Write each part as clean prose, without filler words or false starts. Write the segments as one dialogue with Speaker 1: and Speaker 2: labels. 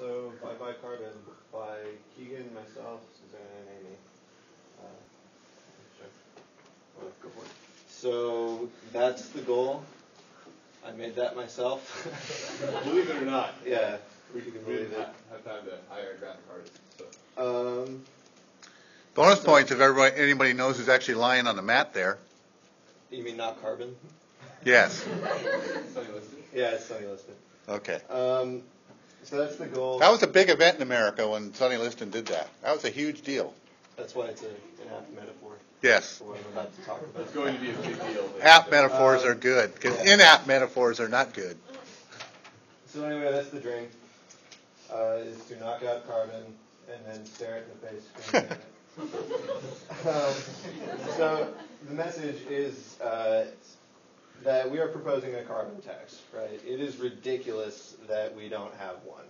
Speaker 1: So Bye Bye Carbon by Keegan, myself, Suzanne, and Amy. Sure. Well, go for it. So that's the goal. I made that myself.
Speaker 2: Believe it or not.
Speaker 1: Yeah.
Speaker 2: We can believe it. Have time to hire a graphic artist. So.
Speaker 3: Bonus points if anybody knows who's actually lying on the mat there.
Speaker 1: You mean not Carbon?
Speaker 3: Yes.
Speaker 2: Sunny Liston?
Speaker 1: Yeah, it's Sunny Liston.
Speaker 3: Okay.
Speaker 1: So that's the goal.
Speaker 3: That was a big event in America when Sunny Liston did that. That was a huge deal.
Speaker 1: That's why it's an apt metaphor.
Speaker 3: Yes.
Speaker 1: For what I'm about to talk about.
Speaker 2: It's going to be a big deal.
Speaker 3: Apt metaphors are good, because inapt metaphors are not good.
Speaker 1: So anyway, that's the drink. Is to knock out carbon and then stare it in the face. Screaming at it. So the message is that we are proposing a carbon tax, right? It is ridiculous that we don't have one.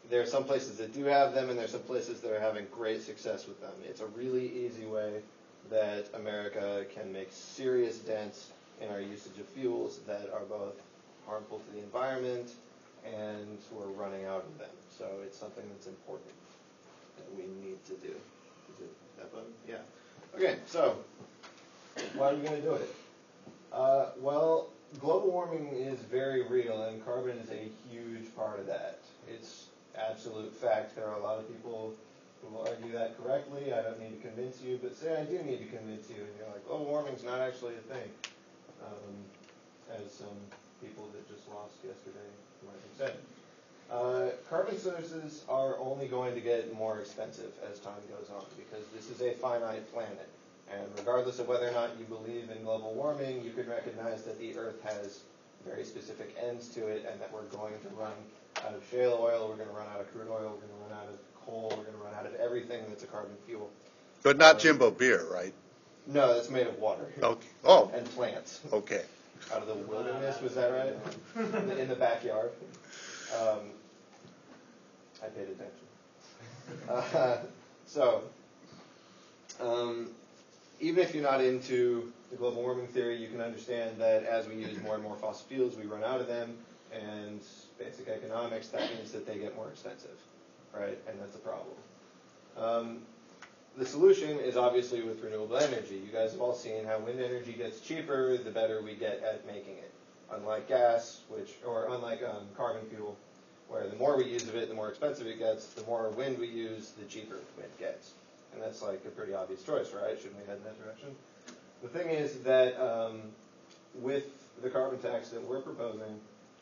Speaker 1: There are some places that do have them, and there are some places that are having great success with them. It's a really easy way that America can make serious dents in our usage of fuels that are both harmful to the environment and we're running out of them. So it's something that's important that we need to do. Is it that button? Yeah. Okay, so why are we going to do it? Well, global warming is very real, and carbon is a huge part of that. It's absolute fact. There are a lot of people who will argue that correctly. I don't need to convince you, but say I do need to convince you, and you're like, global warming's not actually a thing. As some people that just lost yesterday might have said. Carbon sources are only going to get more expensive as time goes on because this is a finite planet. And regardless of whether or not you believe in global warming, you can recognize that the Earth has very specific ends to it and that we're going to run out of shale oil, we're going to run out of crude oil, we're going to run out of coal, we're going to run out of everything that's a carbon fuel.
Speaker 3: But not Jimbo beer, right?
Speaker 1: No, it's made of water.
Speaker 3: Okay. Oh.
Speaker 1: And plants.
Speaker 3: Okay.
Speaker 1: Out of the wilderness, was that right? In the backyard. I paid attention. Even if you're not into the global warming theory, you can understand that as we use more and more fossil fuels, we run out of them, and basic economics, that means that they get more expensive, right? And that's a problem. The solution is obviously with renewable energy. You guys have all seen how wind energy gets cheaper, the better we get at making it. Unlike gas, unlike carbon fuel, where the more we use of it, the more expensive it gets, the more wind we use, the cheaper wind gets. And that's like a pretty obvious choice, right? Shouldn't we head in that direction? The thing is that with the carbon tax that we're proposing,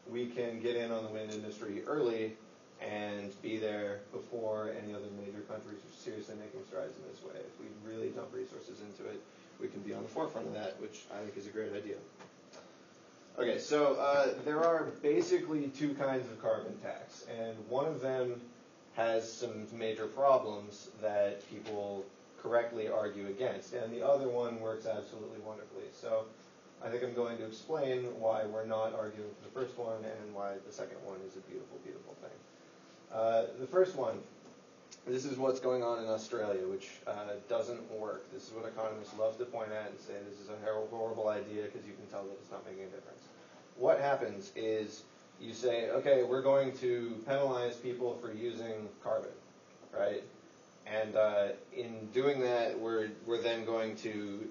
Speaker 1: we can get in on the wind industry early and be there before any other major countries are seriously making strides in this way. If we really dump resources into it, we can be on the forefront of that, which I think is a great idea. Okay, so there are basically two kinds of carbon tax, and one of them has some major problems that people correctly argue against, and the other one works absolutely wonderfully. So I think I'm going to explain why we're not arguing for the first one and why the second one is a beautiful, beautiful thing. The first one, this is what's going on in Australia, which doesn't work. This is what economists love to point at and say this is a horrible idea because you can tell that it's not making a difference. What happens is you say, okay, we're going to penalize people for using carbon, right? And in doing that, we're then going to,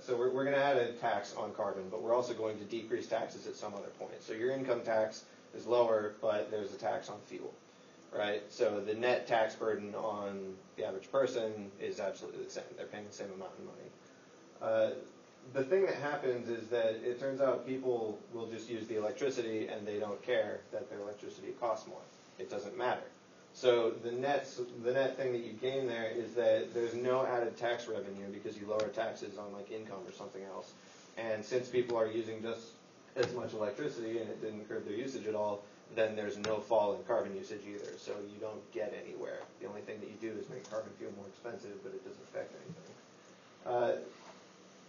Speaker 1: we're going to add a tax on carbon, but we're also going to decrease taxes at some other point. So your income tax is lower, but there's a tax on fuel, right? So the net tax burden on the average person is absolutely the same. They're paying the same amount of money. The thing that happens is that it turns out people will just use the electricity and they don't care that their electricity costs more. It doesn't matter. So the net thing that you gain there is that there's no added tax revenue because you lower taxes on like income or something else. And since people are using just as much electricity and it didn't curb their usage at all, then there's no fall in carbon usage either. So you don't get anywhere. The only thing that you do is make carbon fuel more expensive, but it doesn't affect anything.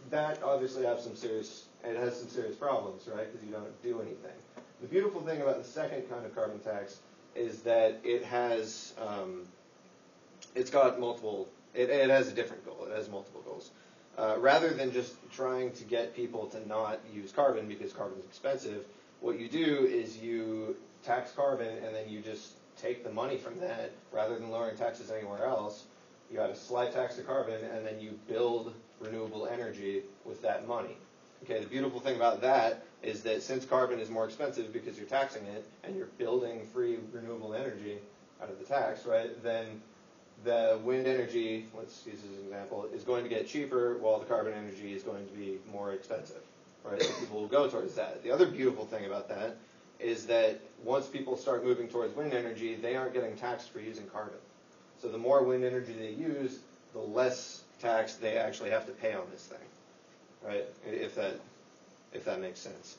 Speaker 1: That obviously has some serious problems, right? Because you don't do anything. The beautiful thing about the second kind of carbon tax is that it has it has a different goal. It has multiple goals. Rather than just trying to get people to not use carbon because carbon is expensive, what you do is you tax carbon and then you just take the money from that rather than lowering taxes anywhere else. You got a slight tax to carbon and then you build renewable energy with that money. Okay, the beautiful thing about that is that since carbon is more expensive because you're taxing it and you're building free renewable energy out of the tax, right, then the wind energy, let's use this as an example, is going to get cheaper while the carbon energy is going to be more expensive, right? So people will go towards that. The other beautiful thing about that is that once people start moving towards wind energy, they aren't getting taxed for using carbon. So the more wind energy they use, the less tax they actually have to pay on this thing, right? If that makes sense.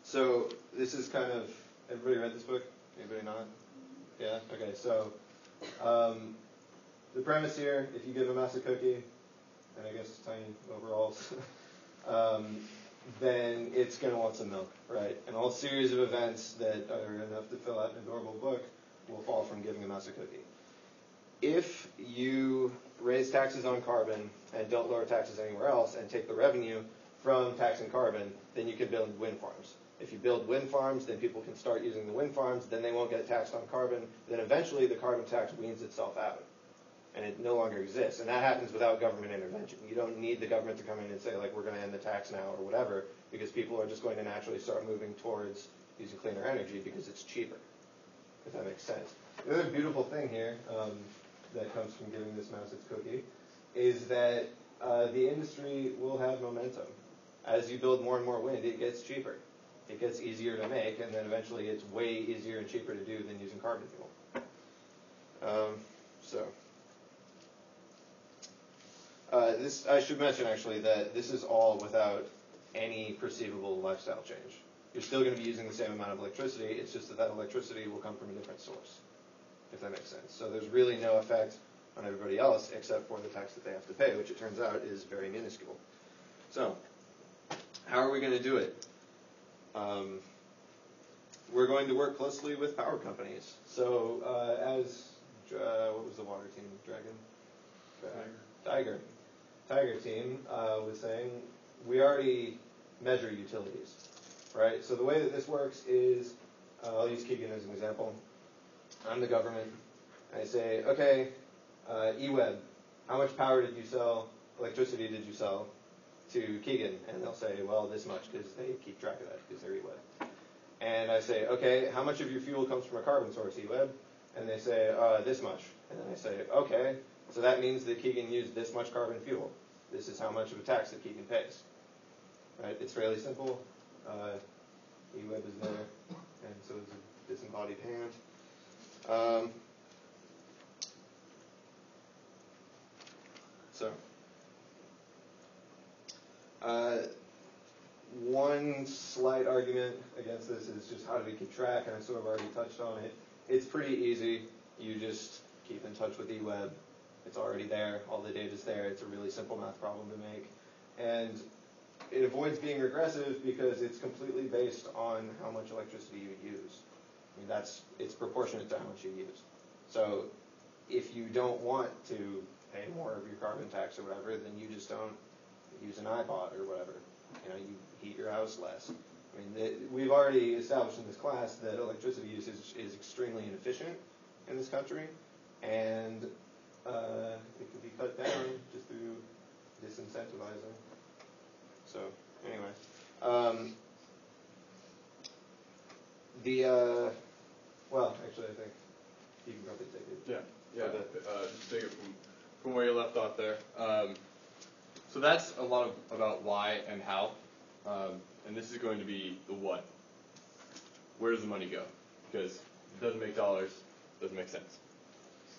Speaker 1: So this is kind of, everybody read this book? Anybody not? Yeah? Okay, so the premise here, if you give a mouse a cookie, and I guess tiny overalls, then it's going to want some milk, right? And a whole series of events that are enough to fill out an adorable book will fall from giving a mouse a cookie. If you raise taxes on carbon and don't lower taxes anywhere else and take the revenue from taxing carbon, then you can build wind farms. If you build wind farms, then people can start using the wind farms, then they won't get taxed on carbon, then eventually the carbon tax weans itself out. And it no longer exists. And that happens without government intervention. You don't need the government to come in and say, like, we're going to end the tax now or whatever, because people are just going to naturally start moving towards using cleaner energy because it's cheaper, if that makes sense. The other beautiful thing here that comes from giving this mouse its cookie is that the industry will have momentum. As you build more and more wind, it gets cheaper. It gets easier to make, and then eventually it's way easier and cheaper to do than using carbon fuel. This, I should mention actually that this is all without any perceivable lifestyle change. You're still going to be using the same amount of electricity, it's just that that electricity will come from a different source, if that makes sense. So there's really no effect on everybody else except for the tax that they have to pay, which it turns out is very minuscule. So, how are we going to do it? We're going to work closely with power companies. So, what was the water team? Tiger team was saying, we already measure utilities, right? So the way that this works is, I'll use Keegan as an example. I'm the government. I say, okay, eWeb, how much power did you sell, electricity did you sell to Keegan? And they'll say, well, this much, because they keep track of that, because they're eWeb. And I say, okay, how much of your fuel comes from a carbon source, eWeb? And they say, this much. And then I say, okay, so that means that Keegan used this much carbon fuel. This is how much of a tax that Keegan pays. Right? It's fairly simple. eWeb is there, and so is a disembodied hand. One slight argument against this is just how do we keep track, and I sort of already touched on it. It's pretty easy. You just keep in touch with eWeb. It's already there. All the data's there. It's a really simple math problem to make. And it avoids being regressive because it's completely based on how much electricity you use. I mean, it's proportionate to how much you use. So if you don't want to pay more of your carbon tax or whatever, then you just don't use an iPod or whatever. You heat your house less. I mean, we've already established in this class that electricity use is extremely inefficient in this country, and it could be cut down just through disincentivizing. So, anyway. Well, actually, I think you can probably take it.
Speaker 2: Yeah. Just take it from where you left off there. So that's a lot about why and how, and this is going to be the what. Where does the money go? Because it doesn't make dollars, doesn't make sense.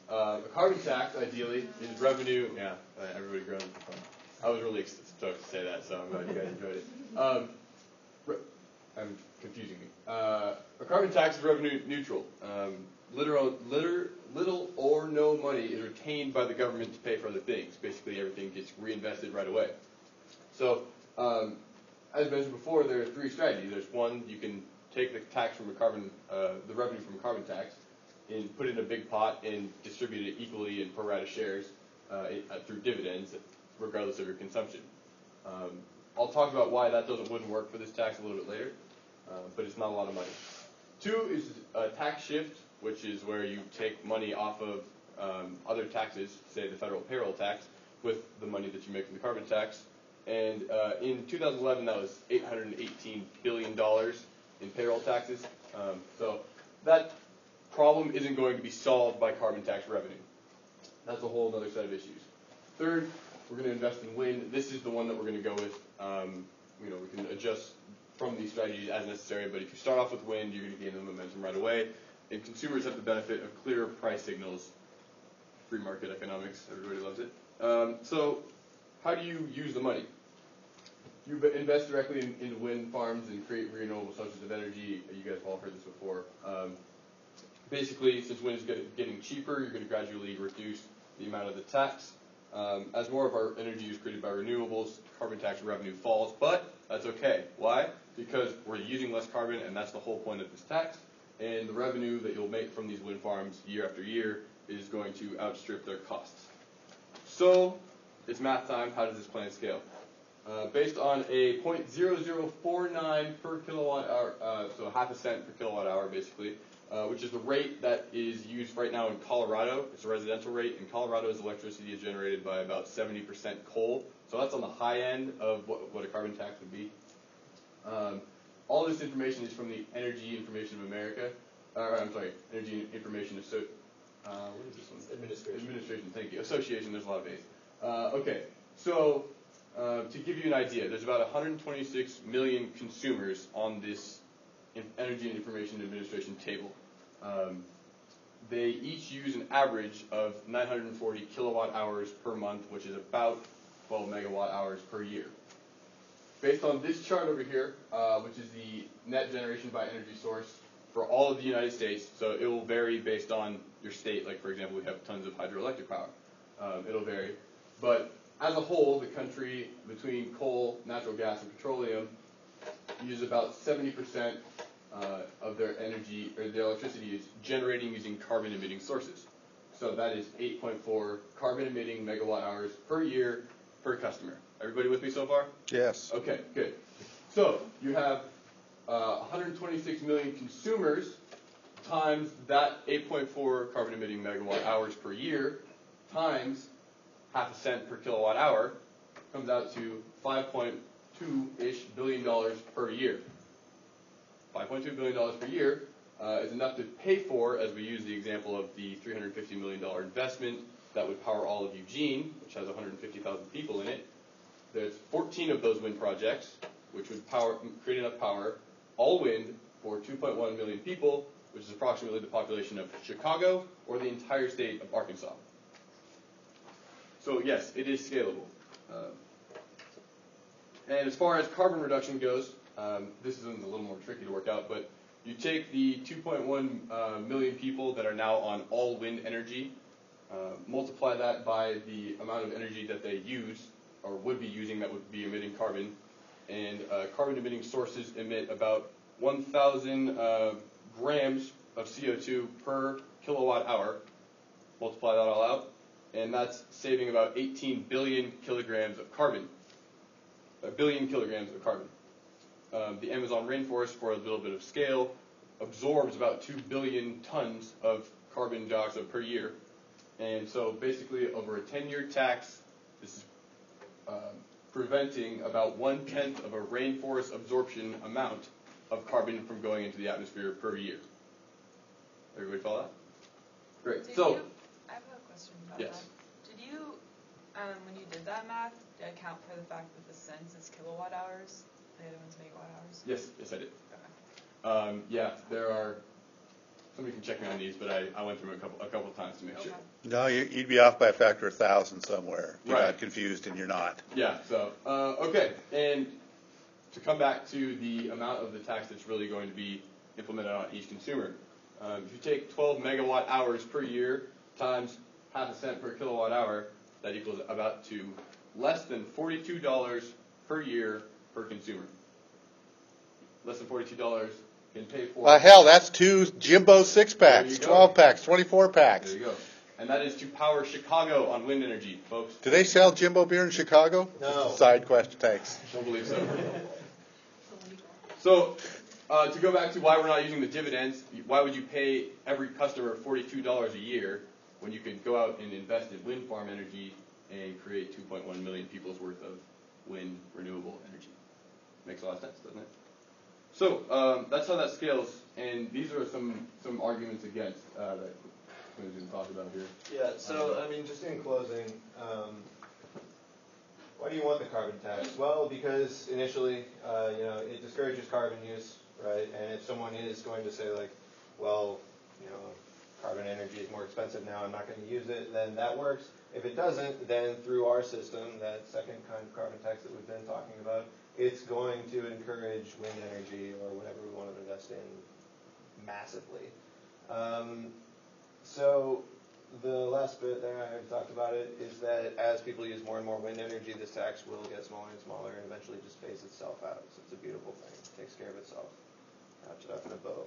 Speaker 2: A carbon tax, ideally, is revenue. Yeah, everybody groaned for fun. I was really stoked to say that, so I'm glad you guys enjoyed it. I'm confusing me. A carbon tax is revenue neutral. Little or no money is retained by the government to pay for other things. Basically, everything gets reinvested right away. So, as mentioned before, there are three strategies. There's one, you can take the tax from the revenue from a carbon tax, and put it in a big pot and distribute it equally in pro rata shares through dividends, regardless of your consumption. I'll talk about why that wouldn't work for this tax a little bit later. but it's not a lot of money. 2 is a tax shift, which is where you take money off of other taxes, say the federal payroll tax, with the money that you make from the carbon tax. And in 2011, that was $818 billion in payroll taxes. So that problem isn't going to be solved by carbon tax revenue. That's a whole other set of issues. 3rd, we're going to invest in wind. This is the one that we're going to go with. We can adjust from these strategies as necessary, but if you start off with wind, you're going to gain the momentum right away. And consumers have the benefit of clearer price signals. Free market economics, everybody loves it. So how do you use the money? You invest directly into wind farms and create renewable sources of energy. You guys have all heard this before. Basically, since wind is getting cheaper, you're going to gradually reduce the amount of the tax. As more of our energy is created by renewables, carbon tax revenue falls, but that's okay. Why? Because we're using less carbon, and that's the whole point of this tax. And the revenue that you'll make from these wind farms year after year is going to outstrip their costs. So, it's math time. How does this plan scale? Based on a 0.0049 per kilowatt hour, so half a cent per kilowatt hour basically, which is the rate that is used right now in Colorado. It's a residential rate. In Colorado's electricity is generated by about 70% coal. So that's on the high end of what a carbon tax would be. All this information is from the Energy Information of America. Energy Information what is this one? Administration, thank you. Association, there's a lot of A's. Okay, so to give you an idea, there's about 126 million consumers on this Energy and Information Administration table. They each use an average of 940 kilowatt hours per month, which is about 12 megawatt hours per year. Based on this chart over here, which is the net generation by energy source for all of the United States, so it will vary based on your state. Like, for example, we have tons of hydroelectric power. It'll vary. But as a whole, the country, between coal, natural gas, and petroleum, uses about 70% of their energy, or their electricity is generating using carbon-emitting sources. So that is 8.4 carbon-emitting megawatt hours per year per customer. Everybody with me so far?
Speaker 3: Yes.
Speaker 2: Okay, good. So you have 126 million consumers times that 8.4 carbon-emitting megawatt hours per year times half a cent per kilowatt hour comes out to $5.2-ish billion per year. $5.2 billion per year is enough to pay for, as we use the example of the $350 million investment that would power all of Eugene, which has 150,000 people in it. There's 14 of those wind projects, which would create enough power, all wind, for 2.1 million people, which is approximately the population of Chicago or the entire state of Arkansas. So yes, it is scalable. And as far as carbon reduction goes, this is a little more tricky to work out, but you take the 2.1 million people that are now on all wind energy, multiply that by the amount of energy that they use, or would be using, that would be emitting carbon, and carbon-emitting sources emit about 1,000 grams of CO2 per kilowatt hour. Multiply that all out, and that's saving about 18 billion kilograms of carbon. A billion kilograms of carbon. The Amazon rainforest, for a little bit of scale, absorbs about 2 billion tons of carbon dioxide per year. And so basically, over a 10-year tax, this is preventing about 1/10 of a rainforest absorption amount of carbon from going into the atmosphere per year. Everybody follow that? Great.
Speaker 4: I have a question about
Speaker 2: yes.
Speaker 4: that. Did you, when you did that math, account for the fact that the cents is kilowatt hours, the other one's megawatt hours?
Speaker 2: Yes, I did.
Speaker 4: Okay.
Speaker 2: Yeah, there are. Somebody can check me on these, but I went through them a couple of times to make sure.
Speaker 3: No, you'd be off by a factor of 1,000 somewhere. You
Speaker 2: Right.
Speaker 3: got confused, and you're not.
Speaker 2: Yeah. So okay, and to come back to the amount of the tax that's really going to be implemented on each consumer, if you take 12 megawatt hours per year times half a cent per kilowatt hour, that equals about to less than $42 per year per consumer. Less than $42 can pay for.
Speaker 3: Hell, that's 2 Jimbo 6-packs, 12-packs, 24-packs.
Speaker 2: There you go. And that is to power Chicago on wind energy, folks.
Speaker 3: Do they sell Jimbo beer in Chicago?
Speaker 1: No.
Speaker 3: Just a side question. Thanks.
Speaker 2: Don't believe so. So, to go back to why we're not using the dividends, why would you pay every customer $42 a year when you could go out and invest in wind farm energy and create 2.1 million people's worth of wind renewable energy? Makes a lot of sense, doesn't it? So that's how that scales, and these are some arguments against that we're going to talk about here.
Speaker 1: Yeah, so I mean, just in closing, why do you want the carbon tax? Well, because initially, it discourages carbon use, right? And if someone is going to say like, well, carbon energy is more expensive now, I'm not going to use it, then that works. If it doesn't, then through our system, that second kind of carbon tax that we've been talking about, it's going to encourage wind energy or whatever we want to invest in massively. So the last bit there, I already talked about it, is that as people use more and more wind energy, this tax will get smaller and smaller and eventually just phase itself out. So it's a beautiful thing. It takes care of itself. Wraps it up in a bow.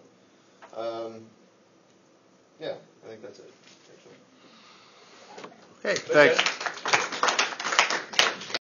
Speaker 1: Yeah, I think that's it, actually.
Speaker 3: Okay, thanks.